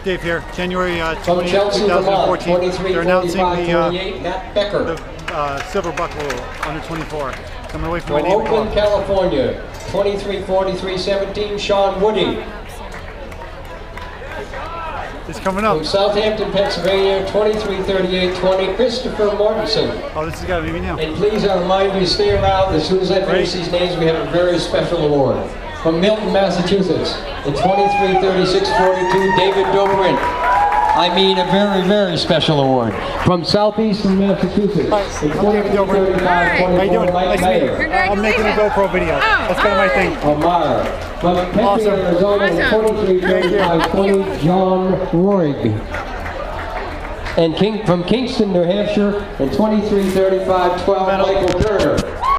Dave here, January 20, Chelsea, 2014. They're announcing Matt Becker. the silver buckle under 24. So I'm going to wait for my From name to Oakland, go. California, 23-43-17, Sean Woody. It's coming up. From Southampton, Pennsylvania, 23-38-20, Christopher Mortensen. Oh, this has got to be me now. And please, I remind you to stay around. As soon as I finish these names, we have a very special award. From Milton, Massachusetts, in 23-36-42, David Dobrin. I mean, a very, very special award. From Southeastern Massachusetts, in 23-35-24, How you doing? Nice to meet you. I'm making a GoPro video. That's kind of my thing. Amara. From Tempe, Arizona, in 23-35-20, John Roig. And from Kingston, New Hampshire, in 23-35-12, Michael Turner.